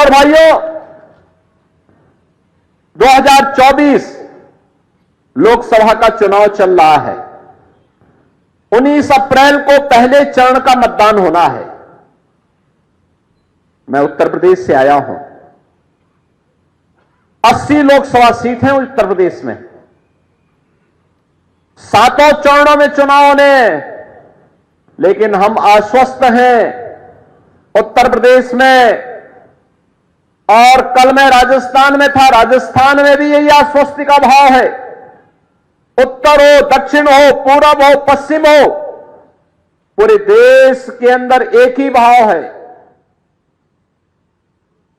और भाइयों, 2024 लोकसभा का चुनाव चल रहा है। 19 अप्रैल को पहले चरण का मतदान होना है। मैं उत्तर प्रदेश से आया हूं। 80 लोकसभा सीट हैं उत्तर प्रदेश में। 7 चरणों में चुनाव होने, लेकिन हम आश्वस्त हैं उत्तर प्रदेश में। और कल मैं राजस्थान में था, राजस्थान में भी यही आश्वस्ति का भाव है। उत्तर हो, दक्षिण हो, पूरब हो, पश्चिम हो, पूरे देश के अंदर एक ही भाव है।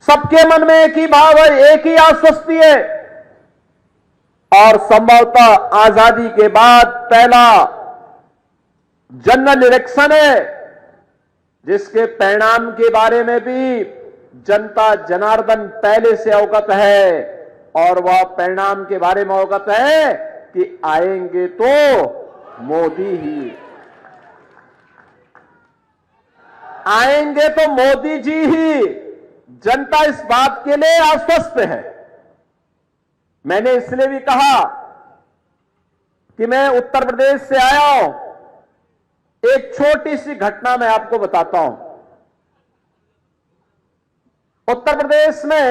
सबके मन में एक ही भाव है, एक ही आश्वस्ति है। और संभवतः आजादी के बाद पहला जनरल इलेक्शन है जिसके परिणाम के बारे में भी जनता जनार्दन पहले से अवगत है। और वह परिणाम के बारे में अवगत है कि आएंगे तो मोदी ही, आएंगे तो मोदी जी ही। जनता इस बात के लिए आश्वस्त है। मैंने इसलिए भी कहा कि मैं उत्तर प्रदेश से आया हूं। एक छोटी सी घटना मैं आपको बताता हूं। उत्तर प्रदेश में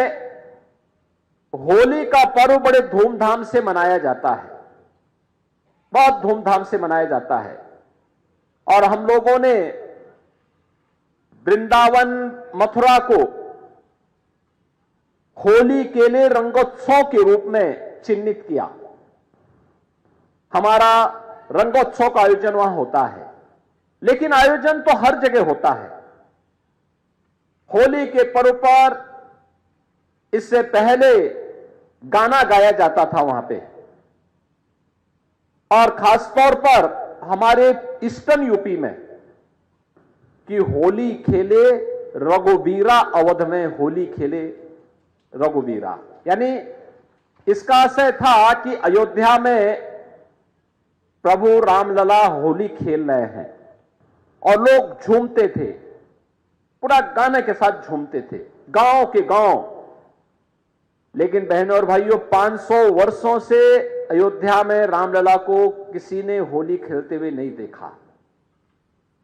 होली का पर्व बड़े धूमधाम से मनाया जाता है, बहुत धूमधाम से मनाया जाता है। और हम लोगों ने वृंदावन, मथुरा को होली के लिए रंगोत्सव के रूप में चिन्हित किया। हमारा रंगोत्सव का आयोजन वहां होता है, लेकिन आयोजन तो हर जगह होता है। होली के पर्व पर इससे पहले गाना गाया जाता था वहां पे। और खासतौर पर हमारे ईस्टर्न यूपी में कि होली खेले रघुवीरा, अवध में होली खेले रघुवीरा, यानी इसका आशय था कि अयोध्या में प्रभु रामलला होली खेल रहे हैं और लोग झूमते थे, पूरा गाने के साथ झूमते थे, गांव के गांव। लेकिन बहनों और भाइयों, 500 वर्षों से अयोध्या में रामलला को किसी ने होली खेलते हुए नहीं देखा।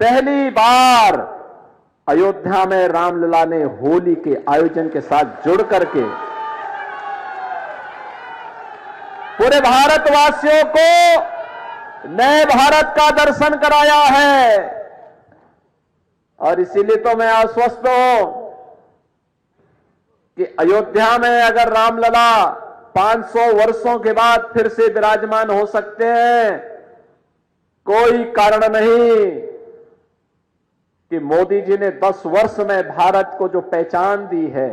पहली बार अयोध्या में रामलला ने होली के आयोजन के साथ जुड़ करके पूरे भारतवासियों को नए भारत का दर्शन कराया है। और इसीलिए तो मैं आश्वस्त हूं कि अयोध्या में अगर रामलला 500 वर्षों के बाद फिर से विराजमान हो सकते हैं, कोई कारण नहीं कि मोदी जी ने 10 वर्ष में भारत को जो पहचान दी है,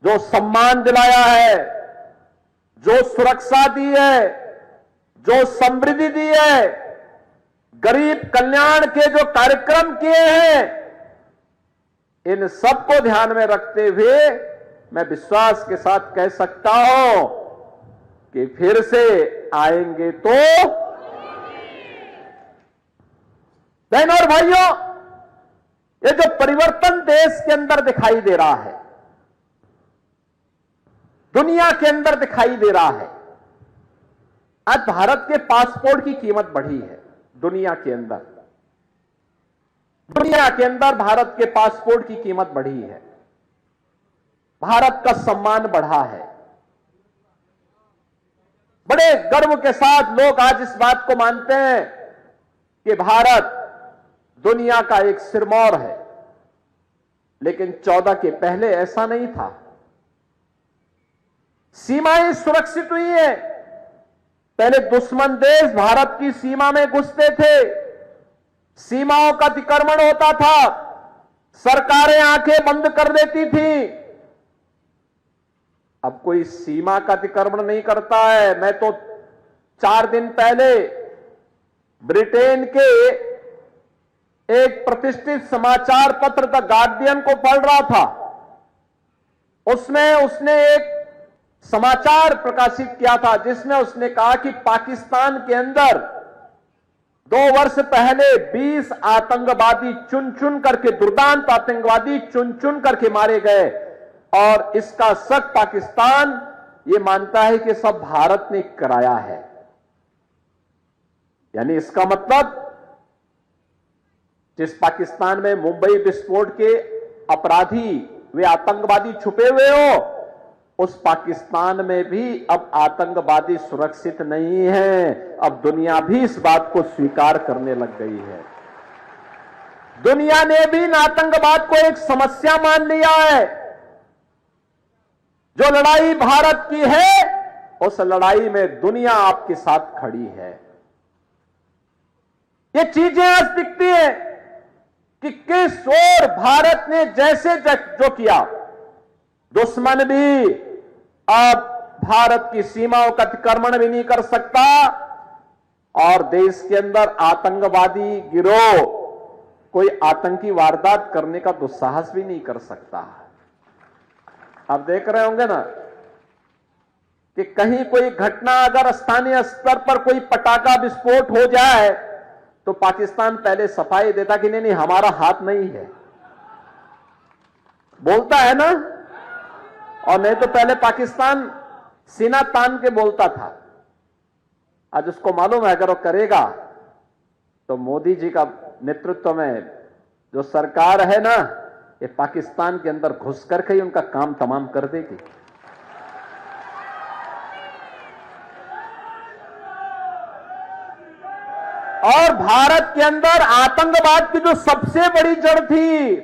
जो सम्मान दिलाया है, जो सुरक्षा दी है, जो समृद्धि दी है, गरीब कल्याण के जो कार्यक्रम किए हैं, इन सबको ध्यान में रखते हुए मैं विश्वास के साथ कह सकता हूं कि फिर से आएंगे तो। बहनों और भाइयों, ये जो परिवर्तन देश के अंदर दिखाई दे रहा है, दुनिया के अंदर दिखाई दे रहा है। आज भारत के पासपोर्ट की कीमत बढ़ी है। दुनिया के अंदर भारत के पासपोर्ट की कीमत बढ़ी है। भारत का सम्मान बढ़ा है। बड़े गर्व के साथ लोग आज इस बात को मानते हैं कि भारत दुनिया का एक सिरमौर है। लेकिन 14 के पहले ऐसा नहीं था। सीमाएं सुरक्षित हुई है। पहले दुश्मन देश भारत की सीमा में घुसते थे, सीमाओं का अतिक्रमण होता था, सरकारें आंखें बंद कर देती थी। अब कोई सीमा का अतिक्रमण नहीं करता है। मैं तो 4 दिन पहले ब्रिटेन के एक प्रतिष्ठित समाचार पत्र द गार्डियन को पढ़ रहा था। उसमें उसने एक समाचार प्रकाशित किया था जिसमें उसने कहा कि पाकिस्तान के अंदर 2 वर्ष पहले 20 आतंकवादी चुन चुन करके, दुर्दांत आतंकवादी चुन चुन करके मारे गए, और इसका शक पाकिस्तान ये मानता है कि सब भारत ने कराया है। यानी इसका मतलब जिस पाकिस्तान में मुंबई विस्फोट के अपराधी वे आतंकवादी छुपे हुए हो, उस पाकिस्तान में भी अब आतंकवादी सुरक्षित नहीं है। अब दुनिया भी इस बात को स्वीकार करने लग गई है। दुनिया ने भी आतंकवाद को एक समस्या मान लिया है। जो लड़ाई भारत की है, उस लड़ाई में दुनिया आपके साथ खड़ी है। ये चीजें आज दिखती है कि किस ओर भारत ने जैसे जो किया, दुश्मन भी अब भारत की सीमाओं का अतिक्रमण भी नहीं कर सकता, और देश के अंदर आतंकवादी गिरोह कोई आतंकी वारदात करने का दुस्साहस भी नहीं कर सकता। आप देख रहे होंगे ना कि कहीं कोई घटना, अगर स्थानीय स्तर पर कोई पटाखा विस्फोट हो जाए तो पाकिस्तान पहले सफाई देता कि नहीं नहीं हमारा हाथ नहीं है, बोलता है ना। और नहीं तो पहले पाकिस्तान सीना तान के बोलता था। आज उसको मालूम है अगर वो करेगा तो मोदी जी का नेतृत्व में जो सरकार है ना, ये पाकिस्तान के अंदर घुस करके ही उनका काम तमाम कर देगी। और भारत के अंदर आतंकवाद की जो सबसे बड़ी जड़ थी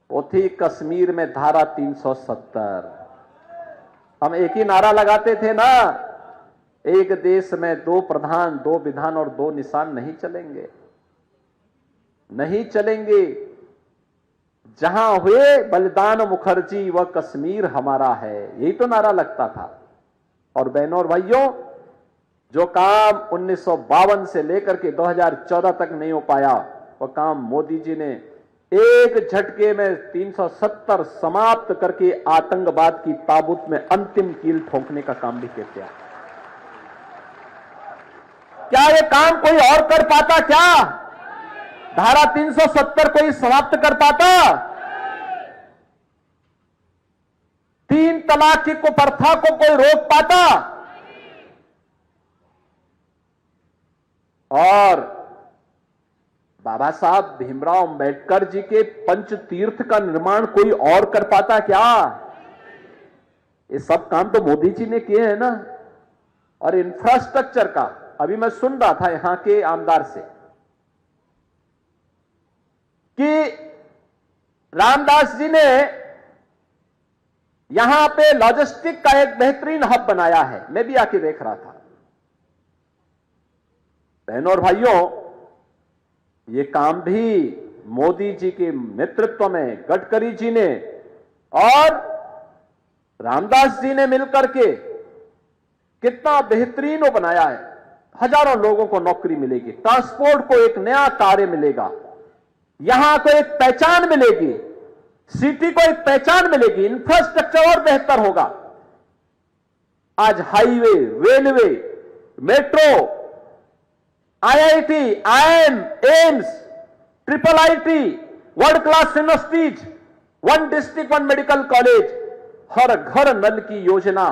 वो थी कश्मीर में धारा 370। हम एक ही नारा लगाते थे ना, एक देश में 2 प्रधान, 2 विधान और 2 निशान नहीं चलेंगे, नहीं चलेंगे। जहां हुए बलिदान मुखर्जी वह कश्मीर हमारा है, यही तो नारा लगता था। और बहनों और भाइयों, जो काम 1952 से लेकर के 2014 तक नहीं हो पाया, वह काम मोदी जी ने एक झटके में 370 समाप्त करके आतंकवाद की ताबूत में अंतिम कील ठोकने का काम भी किया। क्या यह काम कोई और कर पाता? क्या धारा 370 कोई समाप्त कर पाता? 3 तलाक की कुप्रथा को कोई रोक पाता? और बाबा साहब भीमराव अंबेडकर जी के पंच तीर्थ का निर्माण कोई और कर पाता क्या? ये सब काम तो मोदी जी ने किए हैं ना। और इंफ्रास्ट्रक्चर का अभी मैं सुन रहा था यहां के आमदार से कि रामदास जी ने यहां पे लॉजिस्टिक का एक बेहतरीन हब बनाया है। मैं भी आके देख रहा था। बहनों और भाइयों, ये काम भी मोदी जी के नेतृत्व में गडकरी जी ने और रामदास जी ने मिलकर के कितना बेहतरीन वो बनाया है। हजारों लोगों को नौकरी मिलेगी, ट्रांसपोर्ट को एक नया कार्य मिलेगा, यहां को एक पहचान मिलेगी, सिटी को एक पहचान मिलेगी, इंफ्रास्ट्रक्चर और बेहतर होगा। आज highway, railway, metro, IIT, IIM, AIIMS, IIIT, world class universities, 1 district 1 medical college, हर घर नल की योजना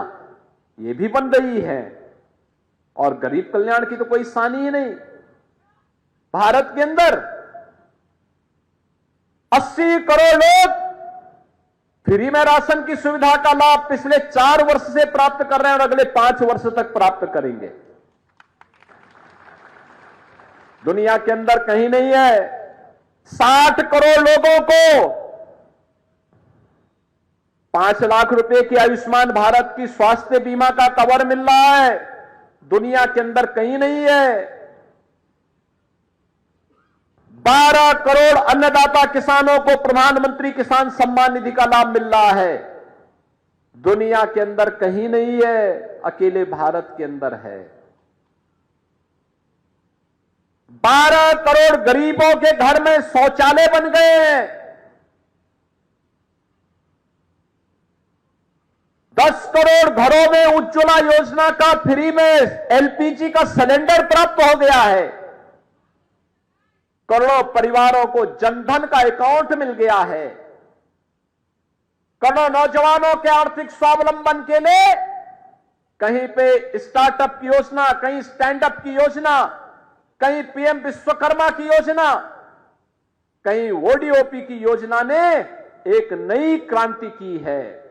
ये भी बन रही है। और गरीब कल्याण की तो कोई सानी ही नहीं। भारत के अंदर 80 करोड़ लोग फ्री में राशन की सुविधा का लाभ पिछले 4 वर्ष से प्राप्त कर रहे हैं और अगले 5 वर्ष तक प्राप्त करेंगे। दुनिया के अंदर कहीं नहीं है। 60 करोड़ लोगों को 5 लाख रुपए की आयुष्मान भारत की स्वास्थ्य बीमा का कवर मिल रहा है। दुनिया के अंदर कहीं नहीं है। 12 करोड़ अन्नदाता किसानों को प्रधानमंत्री किसान सम्मान निधि का लाभ मिल रहा है। दुनिया के अंदर कहीं नहीं है, अकेले भारत के अंदर है। 12 करोड़ गरीबों के घर में शौचालय बन गए हैं। 10 करोड़ घरों में उज्ज्वला योजना का फ्री में LPG का सिलेंडर प्राप्त हो गया है। करोड़ों परिवारों को जनधन का अकाउंट मिल गया है। करोड़ों नौजवानों के आर्थिक स्वावलंबन के लिए कहीं पे स्टार्टअप की योजना, कहीं स्टैंड अप की योजना, कहीं पीएम विश्वकर्मा की योजना, कहीं ओडीओपी की योजना ने एक नई क्रांति की है।